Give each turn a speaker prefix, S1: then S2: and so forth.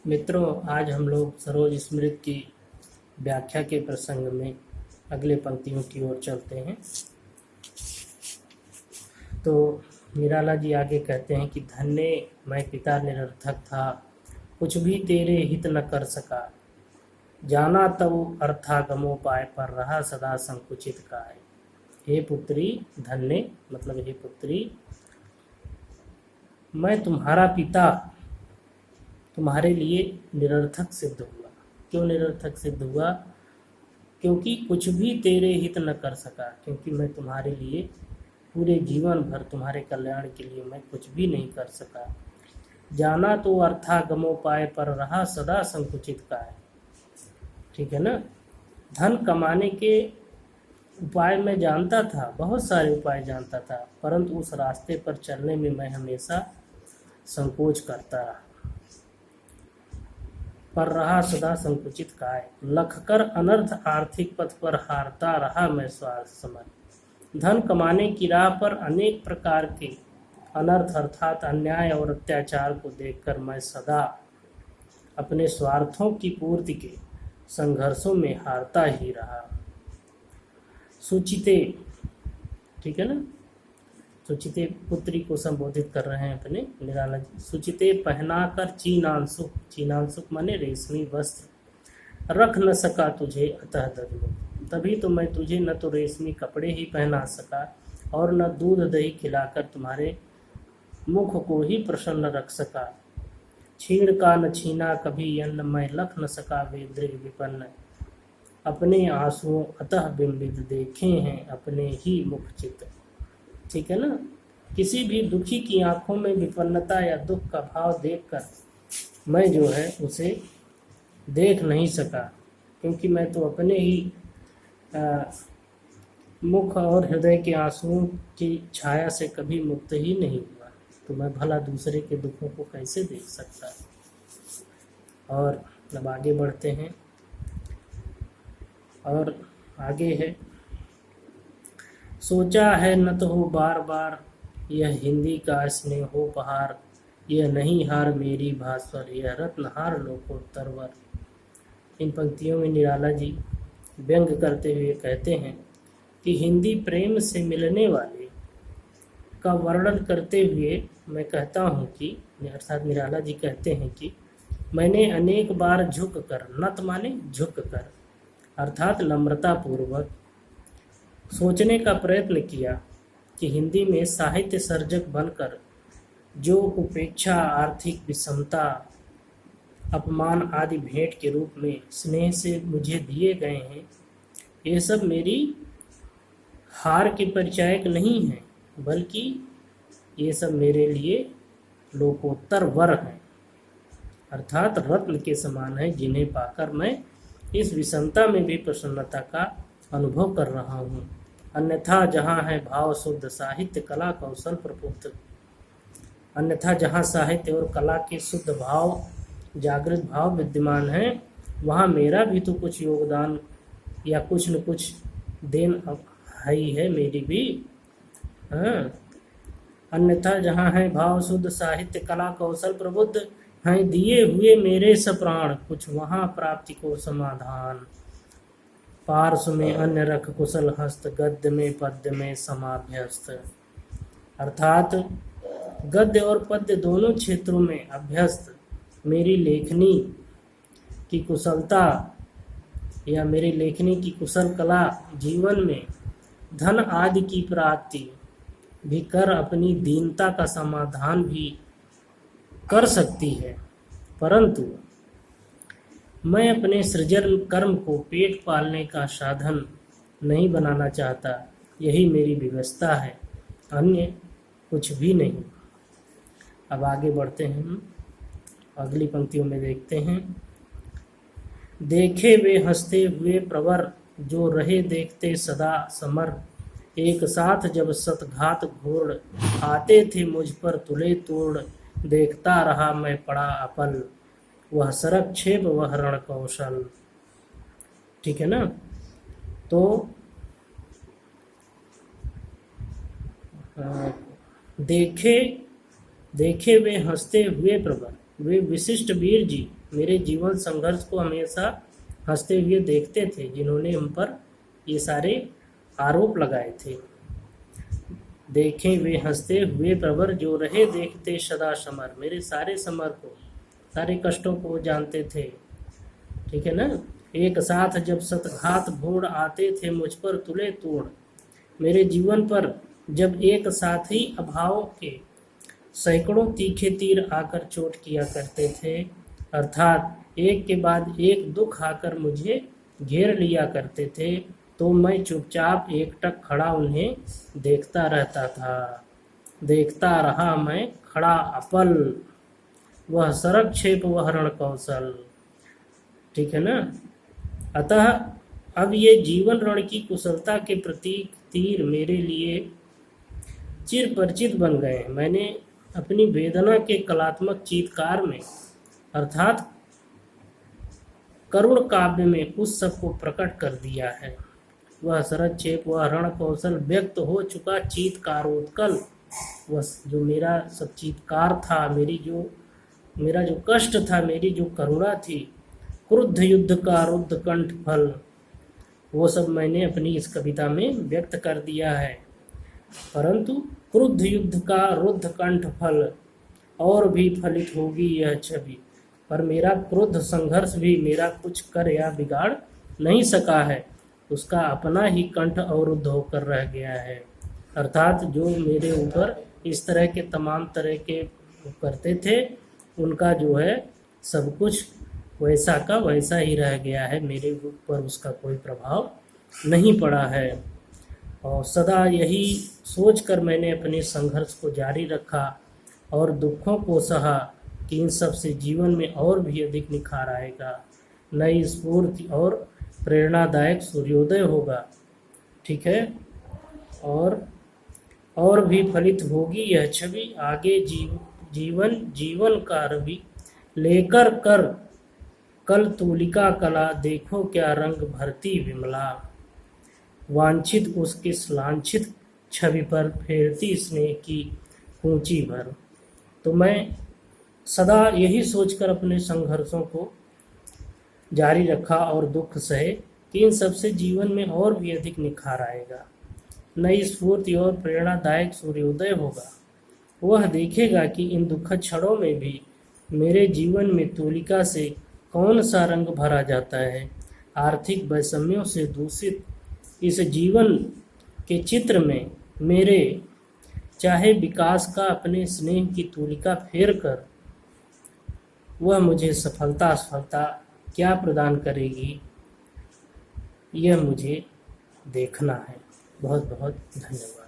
S1: मित्रों, आज हम लोग सरोज स्मृति की व्याख्या के प्रसंग में अगले पंक्तियों की ओर चलते हैं। तो निराला जी आगे कहते हैं कि धन्य मैं पिता निरर्थक था, कुछ भी तेरे हित न कर सका, जाना तब अर्थागमोपाय पर रहा सदा संकुचित काय। हे पुत्री, धन्य मतलब हे पुत्री, मैं तुम्हारा पिता तुम्हारे लिए निरर्थक सिद्ध हुआ। क्यों निरर्थक सिद्ध हुआ? क्योंकि कुछ भी तेरे हित न कर सका, क्योंकि मैं तुम्हारे लिए पूरे जीवन भर तुम्हारे कल्याण के लिए मैं कुछ भी नहीं कर सका। जाना तो अर्थागमोपाय पर रहा सदा संकुचित काय। ठीक है ना। धन कमाने के उपाय मैं जानता था, बहुत सारे उपाय जानता था, परंतु उस रास्ते पर चलने में मैं हमेशा संकोच करता रहा। पर रहा सदा संकुचित काय, लखकर अनर्थ आर्थिक पथ पर हारता रहा मैं स्वार्थ समझ। धन कमाने की राह पर अनेक प्रकार के अनर्थ अर्थात अन्याय और अत्याचार को देखकर मैं सदा अपने स्वार्थों की पूर्ति के संघर्षों में हारता ही रहा। सुचिते, ठीक है ना, सुचिते पुत्री को संबोधित कर रहे हैं अपने निराला जी। सुचिते पहनाकर चीनांसुक, चीनांसुक माने रेशमी वस्त्र, रख न सका तुझे अतः दधमुख। तभी तो मैं तुझे न तो रेशमी कपड़े ही पहना सका और न दूध दही खिलाकर तुम्हारे मुख को ही प्रसन्न रख सका। छीण का न छीना कभी अन्न, मैं लख न सका वे दृढ़ विपन्न। अपने आंसुओं अतः बिंबित देखे हैं अपने ही मुख चित। ठीक है ना। किसी भी दुखी की आंखों में विपन्नता या दुख का भाव देखकर मैं जो है उसे देख नहीं सका, क्योंकि मैं तो अपने ही मुख और हृदय के आंसुओं की छाया से कभी मुक्त ही नहीं हुआ, तो मैं भला दूसरे के दुखों को कैसे देख सकता। और अब आगे बढ़ते हैं और आगे है, सोचा है न तो हो बार बार यह हिंदी का स्नेहोपहार, यह नहीं हार मेरी भास्वर, यह रत्नहार लोकोत्तर वर। इन पंक्तियों में निराला जी व्यंग करते हुए कहते हैं कि हिंदी प्रेम से मिलने वाले का वर्णन करते हुए मैं कहता हूँ कि, अर्थात निराला जी कहते हैं कि मैंने अनेक बार झुक कर, नत माने झुक कर अर्थात नम्रता पूर्वक सोचने का प्रयत्न किया कि हिंदी में साहित्य सर्जक बनकर जो उपेक्षा, आर्थिक विषमता, अपमान आदि भेंट के रूप में स्नेह से मुझे दिए गए हैं, ये सब मेरी हार के परिचायक नहीं हैं, बल्कि ये सब मेरे लिए लोकोत्तर वर हैं, अर्थात रत्न के समान है, जिन्हें पाकर मैं इस विषमता में भी प्रसन्नता का अनुभव कर रहा हूँ। अन्यथा जहाँ है भाव शुद्ध साहित्य कला कौशल प्रबुद्ध, अन्यथा जहाँ साहित्य और कला के शुद्ध भाव, जागृत भाव विद्यमान है, वहाँ मेरा भी तो कुछ योगदान या कुछ न कुछ देन है ही है, मेरी भी। हाँ, अन्यथा जहाँ है भाव शुद्ध साहित्य कला कौशल प्रबुद्ध, हैं दिए हुए मेरे सप्राण, कुछ वहाँ प्राप्ति को समाधान। पार्श्व में अन्य रख कुशल हस्त, गद्य में पद्य में समाभ्यस्त। अर्थात गद्य और पद्य दोनों क्षेत्रों में अभ्यस्त मेरी लेखनी की कुशलता या मेरी लेखनी की कुशल कला जीवन में धन आदि की प्राप्ति भी कर अपनी दीनता का समाधान भी कर सकती है, परंतु मैं अपने सृजन कर्म को पेट पालने का साधन नहीं बनाना चाहता। यही मेरी व्यवस्था है, अन्य कुछ भी नहीं। अब आगे बढ़ते हैं, हम अगली पंक्तियों में देखते हैं। देखे वे हंसते हुए प्रवर, जो रहे देखते सदा समर, एक साथ जब सतघात घोर, आते थे मुझ पर तुले तोड़, देखता रहा मैं पड़ा अपल, वह सरक क्षेप वह रण कौशल। ठीक है ना। तो देखे वे हंसते हुए प्रबल, वे विशिष्ट वीर जी मेरे जीवन संघर्ष को हमेशा हंसते हुए देखते थे, जिन्होंने हम पर ये सारे आरोप लगाए थे। देखें वे हंसते हुए प्रवर, जो रहे देखते सदा समर। मेरे सारे समर को, सारे कष्टों को जानते थे, ठीक है ना। एक साथ जब सतघात भोड़ आते थे मुझ पर तुले तोड़। मेरे जीवन पर जब एक साथ ही अभाव के सैकड़ों तीखे तीर आकर चोट किया करते थे, अर्थात एक के बाद एक दुख आकर मुझे घेर लिया करते थे, तो मैं चुपचाप एकटक खड़ा उन्हें देखता रहता था। देखता रहा मैं खड़ा अपल, वह सरक क्षेप वह रण कौशल, ठीक है ना। अतः अब ये जीवन रण की कुशलता के प्रतीक तीर मेरे लिए चिर परिचित बन गए। मैंने अपनी वेदना के कलात्मक चीत्कार में, अर्थात करुण काव्य में उस सब को प्रकट कर दिया है। वह सरक्षेप वह रण कौशल व्यक्त हो चुका चीत्कारोत्कल। वह जो मेरा सब चीत्कार था, मेरा जो कष्ट था, मेरी जो करुणा थी, क्रुद्ध युद्ध का रुद्ध कंठ फल, वो सब मैंने अपनी इस कविता में व्यक्त कर दिया है। परंतु क्रुद्ध युद्ध का रुद्ध कंठ फल और भी फलित होगी यह छवि, पर मेरा क्रुद्ध संघर्ष भी मेरा कुछ कर या बिगाड़ नहीं सका है। उसका अपना ही कंठ अवरुद्ध होकर रह गया है। अर्थात जो मेरे ऊपर इस तरह के तमाम तरह के करते थे, उनका जो है सब कुछ वैसा का वैसा ही रह गया है, मेरे ऊपर उसका कोई प्रभाव नहीं पड़ा है। और सदा यही सोचकर मैंने अपने संघर्ष को जारी रखा और दुखों को सहा कि इन सब से जीवन में और भी अधिक निखार आएगा, नई स्फूर्ति और प्रेरणादायक सूर्योदय होगा, ठीक है। और भी फलित होगी यह छवि, आगे जीवन का रवि लेकर कर कल तूलिका कला, देखो क्या रंग भरती विमला। वांछित उसके लांछित छवि पर फेरती स्नेह की ऊंची भर। तो मैं सदा यही सोचकर अपने संघर्षों को जारी रखा और दुख सहे कि इन सबसे जीवन में और भी अधिक निखार आएगा, नई स्फूर्ति और प्रेरणादायक सूर्योदय होगा। वह देखेगा कि इन दुखद क्षणों में भी मेरे जीवन में तूलिका से कौन सा रंग भरा जाता है। आर्थिक वैषम्यों से दूषित इस जीवन के चित्र में मेरे चाहे विकास का अपने स्नेह की तूलिका फेर कर वह मुझे सफलता क्या प्रदान करेगी, यह मुझे देखना है। बहुत बहुत धन्यवाद।